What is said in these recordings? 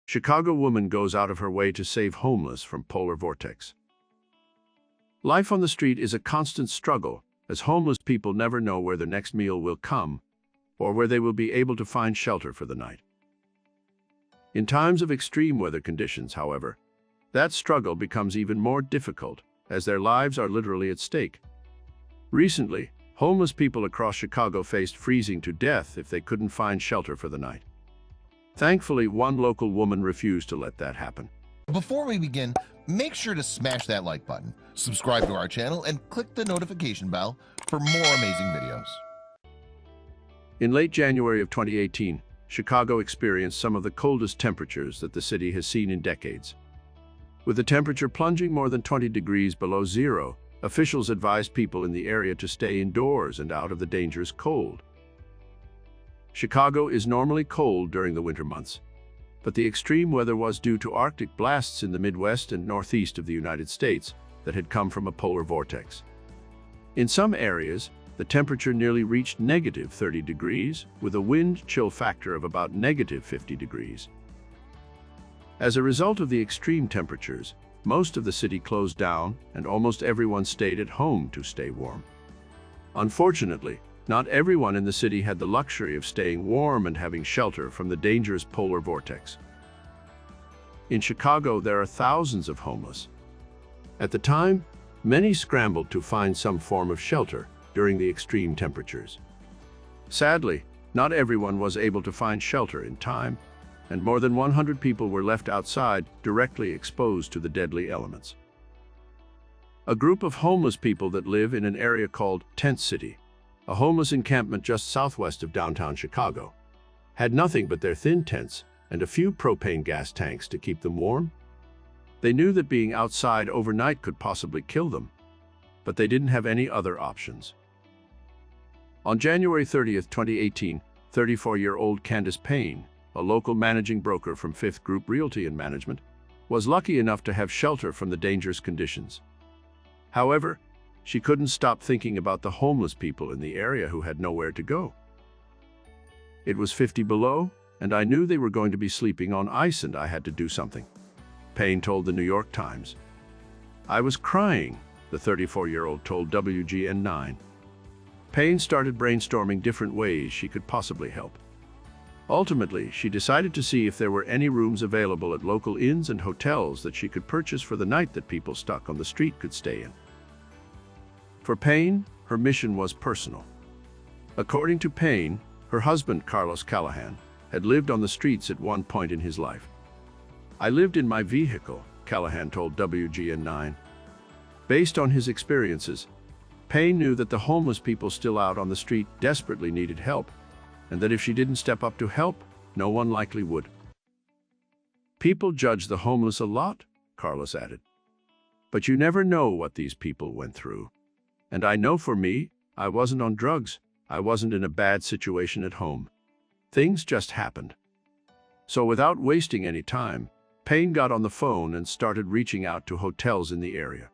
Chicago woman goes out of her way to save homeless from polar vortex. Life on the street is a constant struggle, as homeless people never know where their next meal will come or where they will be able to find shelter for the night. In times of extreme weather conditions, however, that struggle becomes even more difficult, as their lives are literally at stake. Recently, homeless people across Chicago faced freezing to death if they couldn't find shelter for the night. Thankfully, one local woman refused to let that happen. Before we begin, make sure to smash that like button, subscribe to our channel, and click the notification bell for more amazing videos. In late January of 2018, Chicago experienced some of the coldest temperatures that the city has seen in decades. With the temperature plunging more than 20 degrees below zero, officials advised people in the area to stay indoors and out of the dangerous cold. Chicago is normally cold during the winter months, but the extreme weather was due to Arctic blasts in the Midwest and Northeast of the United States that had come from a polar vortex. In some areas, the temperature nearly reached negative 30 degrees, with a wind chill factor of about negative 50 degrees. As a result of the extreme temperatures, most of the city closed down and almost everyone stayed at home to stay warm. Unfortunately, not everyone in the city had the luxury of staying warm and having shelter from the dangerous polar vortex. In Chicago, there are thousands of homeless. At the time, many scrambled to find some form of shelter during the extreme temperatures. Sadly, not everyone was able to find shelter in time, and more than 100 people were left outside, directly exposed to the deadly elements. A group of homeless people that live in an area called Tent City, a homeless encampment just southwest of downtown Chicago, had nothing but their thin tents and a few propane gas tanks to keep them warm. They knew that being outside overnight could possibly kill them, but they didn't have any other options. On January 30th, 2018, 34-year-old Candace Payne, a local managing broker from Fifth Group Realty and Management, was lucky enough to have shelter from the dangerous conditions. However, she couldn't stop thinking about the homeless people in the area who had nowhere to go. It was 50 below, and I knew they were going to be sleeping on ice and I had to do something, Payne told the New York Times. I was crying, the 34-year-old told WGN9. Payne started brainstorming different ways she could possibly help. Ultimately, she decided to see if there were any rooms available at local inns and hotels that she could purchase for the night that people stuck on the street could stay in. For Payne, her mission was personal. According to Payne, her husband, Carlos Callahan, had lived on the streets at one point in his life. I lived in my vehicle, Callahan told WGN9. Based on his experiences, Payne knew that the homeless people still out on the street desperately needed help, and that if she didn't step up to help, no one likely would. People judge the homeless a lot, Carlos added. But you never know what these people went through. And I know for me, I wasn't on drugs. I wasn't in a bad situation at home. Things just happened. So without wasting any time, Payne got on the phone and started reaching out to hotels in the area.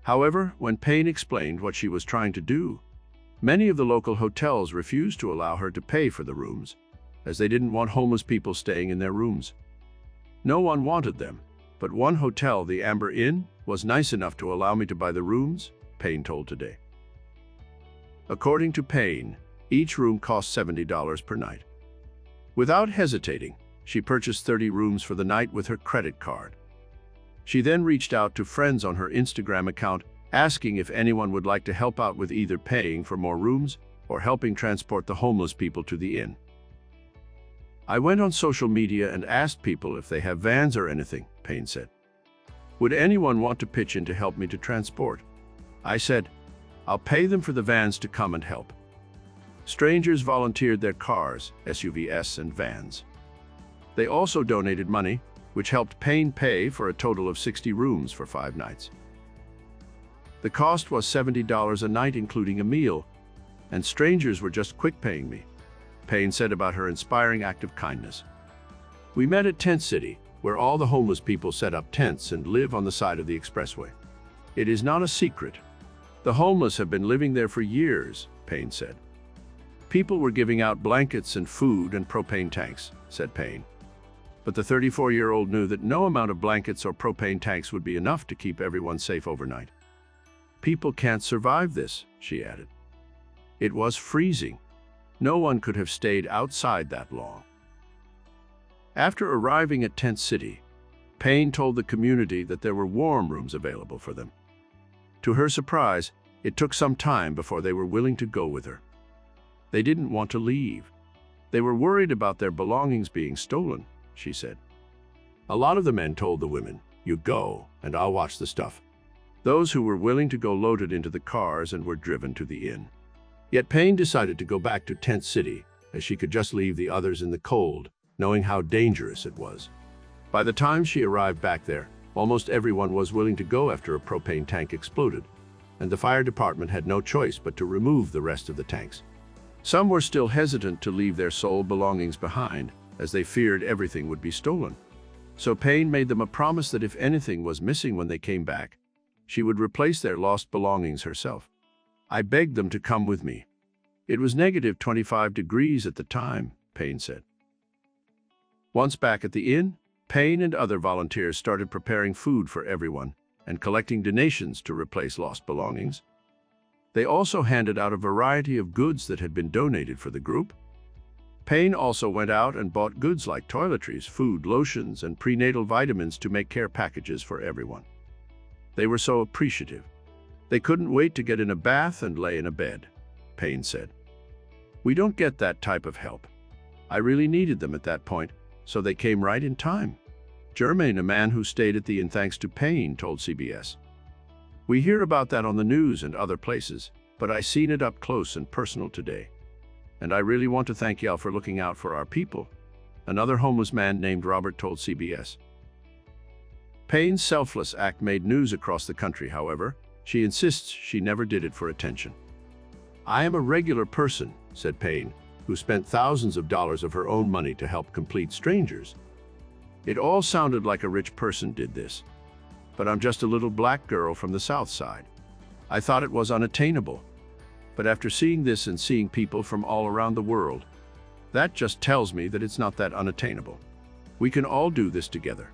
However, when Payne explained what she was trying to do, many of the local hotels refused to allow her to pay for the rooms, as they didn't want homeless people staying in their rooms. No one wanted them, but one hotel, the Amber Inn, was nice enough to allow me to buy the rooms, Payne told Today. According to Payne, each room cost $70 per night. Without hesitating, she purchased 30 rooms for the night with her credit card. She then reached out to friends on her Instagram account, asking if anyone would like to help out with either paying for more rooms or helping transport the homeless people to the inn. I went on social media and asked people if they have vans or anything, Payne said. Would anyone want to pitch in to help me to transport? I said, I'll pay them for the vans to come and help. Strangers volunteered their cars, SUVs, and vans. They also donated money, which helped Payne pay for a total of 60 rooms for 5 nights. The cost was $70 a night, including a meal, and strangers were just quick paying me, Payne said about her inspiring act of kindness. We met at Tent City, where all the homeless people set up tents and live on the side of the expressway. It is not a secret. The homeless have been living there for years, Payne said. People were giving out blankets and food and propane tanks, said Payne. But the 34-year-old knew that no amount of blankets or propane tanks would be enough to keep everyone safe overnight. "People can't survive this," she added. It was freezing. No one could have stayed outside that long. After arriving at Tent City, Payne told the community that there were warm rooms available for them. To her surprise, it took some time before they were willing to go with her. They didn't want to leave. They were worried about their belongings being stolen, she said. A lot of the men told the women, "You go, and I'll watch the stuff." Those who were willing to go loaded into the cars and were driven to the inn. Yet Payne decided to go back to Tent City, as she could just leave the others in the cold, knowing how dangerous it was. By the time she arrived back there, almost everyone was willing to go after a propane tank exploded, and the fire department had no choice but to remove the rest of the tanks. Some were still hesitant to leave their sole belongings behind, as they feared everything would be stolen. So Payne made them a promise that if anything was missing when they came back, she would replace their lost belongings herself. "I begged them to come with me. It was negative 25 degrees at the time," Payne said. Once back at the inn, Payne and other volunteers started preparing food for everyone and collecting donations to replace lost belongings. They also handed out a variety of goods that had been donated for the group. Payne also went out and bought goods like toiletries, food, lotions, and prenatal vitamins to make care packages for everyone. They were so appreciative. They couldn't wait to get in a bath and lay in a bed, Payne said. "We don't get that type of help. I really needed them at that point, so they came right in time." Germain, a man who stayed at the inn thanks to Payne, told CBS. "We hear about that on the news and other places, but I seen it up close and personal today. And I really want to thank y'all for looking out for our people," another homeless man named Robert told CBS. Payne's selfless act made news across the country, however. She insists she never did it for attention. "I am a regular person," said Payne, who spent thousands of dollars of her own money to help complete strangers. "It all sounded like a rich person did this. But I'm just a little black girl from the South Side. I thought it was unattainable. But after seeing this and seeing people from all around the world, that just tells me that it's not that unattainable. We can all do this together."